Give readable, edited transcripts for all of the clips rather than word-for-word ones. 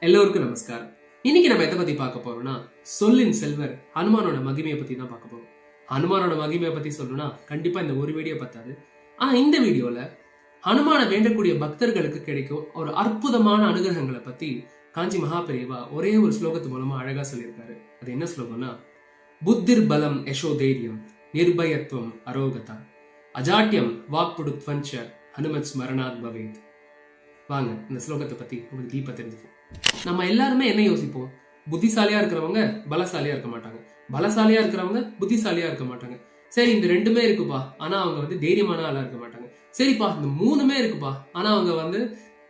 எல்லோருக்கும் நமஸ்காரம். இன்னைக்கு நம்ம எதை பத்தி பார்க்க போறோம்னா, சொல்லின் செல்வர் ஹனுமானோட மகிமையை பத்தி தான் பார்க்க போறோம். ஹனுமானோட மகிமையை பத்தி சொல்லணும்னா கண்டிப்பா இந்த ஒரு வீடியோ பத்தாது. ஆனா இந்த வீடியோல ஹனுமான வேண்டக்கூடிய பக்தர்களுக்கு கிடைக்கும் ஒரு அற்புதமான அனுகிரகங்களை பத்தி காஞ்சி மகாபெரிவா ஒரே ஒரு ஸ்லோகத்து மூலமா அழகா சொல்லியிருக்காரு. அது என்ன ஸ்லோகம்னா, புத்திர் பலம் யசோதைரியம் நிர்பயத்துவம் அரோகதா அஜாட்டியம் வாக்புடுத்வஞ்ச ஹனுமத் ஸ்மரணாத் பவேத். வாங்க இந்த ஸ்லோகத்தை பத்தி உங்களுக்கு டீப்பா தெரிஞ்சுப்போம். நம்ம எல்லாருமே என்ன யோசிப்போம்? புத்திசாலியா இருக்கிறவங்க பலசாலியா இருக்க மாட்டாங்க, பலசாலியா இருக்கிறவங்க புத்திசாலியா இருக்க மாட்டாங்க. சரி, இந்த ரெண்டுமே இருக்குப்பா, ஆனா அவங்க தைரியமான ஆளா இருக்க மாட்டாங்க. சரிப்பா, இந்த மூணுமே இருக்குப்பா, ஆனா அவங்க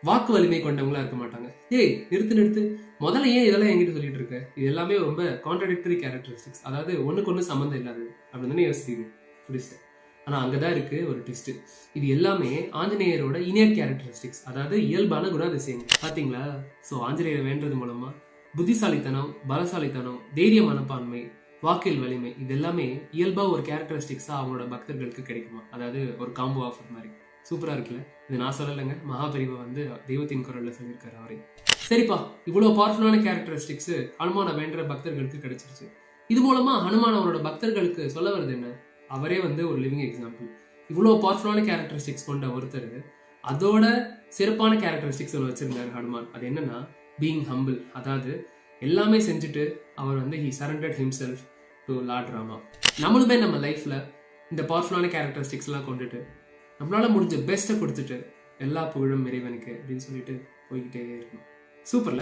வாக்கு வலிமை கொண்டவங்களா இருக்க மாட்டாங்க. ஏய், நிறுத்து, முதல்ல ஏன் இதெல்லாம் என்கிட்ட சொல்லிட்டு இருக்க? இது எல்லாமே ரொம்ப கான்ட்ராடிக்டரி கேரக்டரிஸ்டிக்ஸ், அதாவது ஒண்ணுக்கு ஒண்ணு சம்மந்தம் இல்லாதது அப்படின்னு யோசிக்கிறீங்க. புரிச்சுட்டேன். ஆனா அங்கதான் இருக்கு ஒரு ட்விஸ்ட். இது எல்லாமே ஆஞ்சநேயரோட இனியர் கேரக்டரிஸ்டிக்ஸ், அதாவது இயல்பான குணாதிசயங்கள். பாத்தீங்களா? சோ ஆஞ்சநேயரை வேண்டது மூலமா புத்திசாலித்தனம், பலசாலித்தனம், தைரிய மனப்பான்மை, வாக்கில் வலிமை, இது எல்லாமே இயல்பா ஒரு கேரக்டரிஸ்டிக்ஸா அவங்களோட பக்தர்களுக்கு கிடைக்குமா? அதாவது ஒரு காம்போ ஆஃபர் மாதிரி. சூப்பரா இருக்குல்ல? இது நான் சொல்லலைங்க, மகாபெரிவா தெய்வத்தின் குரல்ல சொல்லியிருக்காரு அவரே. சரிப்பா, இவ்வளவு பவர்ஃபுல்லான கேரக்டரிஸ்டிக்ஸ் ஹனுமான வேண்ட பக்தர்களுக்கு கிடைச்சிருச்சு. இது மூலமா ஹனுமான் அவரோட பக்தர்களுக்கு சொல்ல வருது என்ன? அவரே ஒரு லிவிங் எக்ஸாம்பிள். இவ்வளவு பவர்ஃபுல்லான கேரக்டரிஸ்டிக்ஸ் கொண்ட ஒருத்தர் அதோட சிறப்பான கேரக்டரிஸ்டிக்ஸ் ஒன்று வச்சிருந்தாரு ஹனுமான். அது என்னன்னா, பீயிங் ஹம்பிள். அதாவது எல்லாமே செஞ்சுட்டு அவர் he surrendered himself to lord Rama. நம்மளுமே நம்ம லைஃப்ல இந்த பவர்ஃபுல்லான கேரக்டரிஸ்டிக்ஸ் எல்லாம் கொண்டுட்டு நம்மளால முடிஞ்ச பெஸ்ட்டை கொடுத்துட்டு எல்லா புகழும் இறைவனுக்கு அப்படின்னு சொல்லிட்டு போய்கிட்டே இருக்கணும். சூப்பர்ல.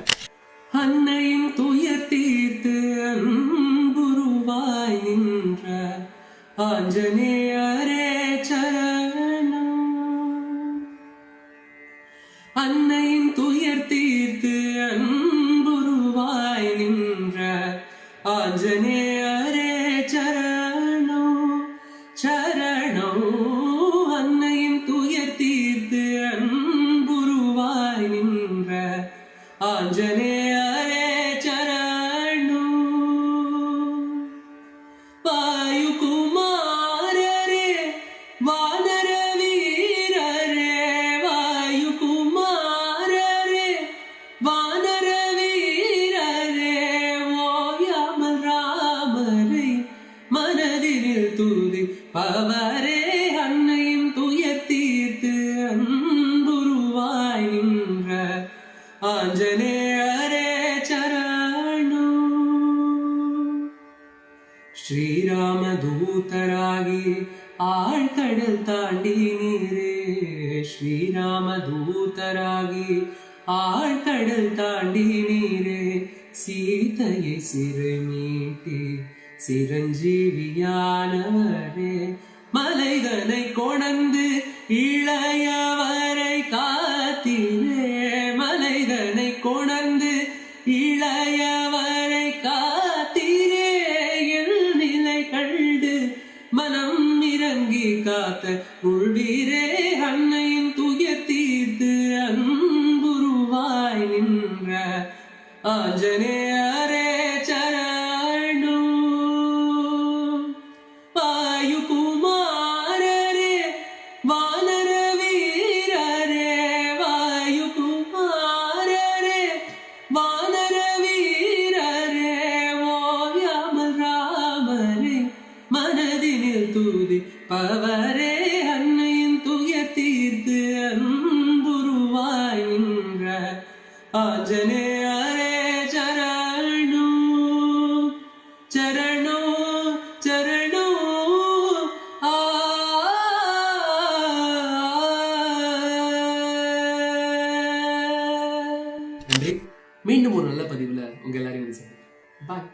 அன்னையும் துயர் தீர்த்து அன்புருவாய் நின்ற ஆஞ்சநேயரே சரணம். அன்னையின் துயர் தீர்த்து அன்புருவாய் நின்ற ஆஞ்சநேயரே சரணம் சரணம். அன்னையின் துயர் தீர்த்து அன்புருவாய் நின்ற ஆஞ்சநேயரே சரணம். வாயுகுமாரரே வானர வீரரே, வாயுகுமாரரே வானர வீரரே, ஓயாமல் ராமரை மனதில் துதி பவரே. அன்னையின் துயர் தீர்த்து அன்புருவாய் நின்ற ஆஞ்சநேயரே சரணம். ஸ்ரீராம தூதராகி ஆழ்கடல் தாண்டி நீரே, ஸ்ரீராம தூதராகி ஆழ்கடல் தாண்டி நீரே, சீதையை சிறை மீட்டி சிரஞ்சீவியானவரே, மலைதனை கொணந்து இளையவரை காத்திரே, மலைதனை கொணந்து இளையவரை காத்திரே, என் நிலை கண்டு மனம் இறங்கி காத்த உள்வீரே. அன்னையின் துயர் தீர்த்து அன்புருவாய் நின்ற ஆஞ்சநேயரே சரணம். வாயுகுமாரரே வானர வீரரே, வாயுகுமாரரே வானர வீரரே, ஓயாமல் ராமரே மனதினில் தூதி பவரே. அன்னையின் துயர் தீர்த்து அன்புருவாய் நின்ற ஆஞ்சநேயரே சரணம் சரணம் சரணம். நன்றி. மீண்டும் ஒரு நல்ல பதிவுல உங்க எல்லாரையும் சந்திக்கிறேன். பாய்.